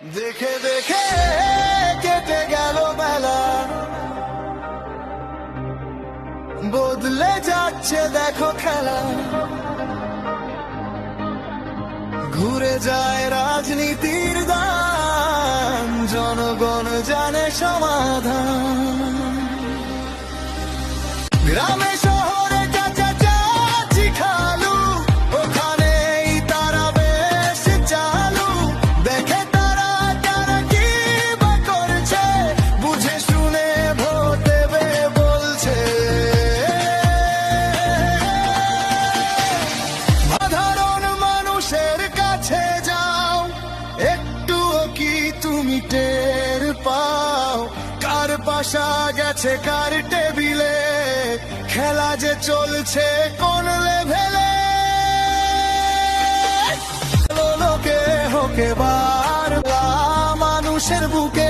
দেখে দেখে কেটে গেল বেলা, বদলে যাচ্ছে দেখো খেলা, ঘুরে যায় রাজনীতির দান, জনগণ জানে সমাধান। গ্রামে শহরে চাচি খালু, ওখানেই তারা বেশ চালু। দেখে তারা তারা কি বা করছে, বুঝে শুনে ভোট দেবে বলছে। সাধারণ মানুষের কাছে যাও, একটুও কি তুমি টের পাও? কার পাশা গেছে কার টেবিলে, খেলা যে চলছে কোন লেভেলে। লোকে হোকে বার মানুষের বুকে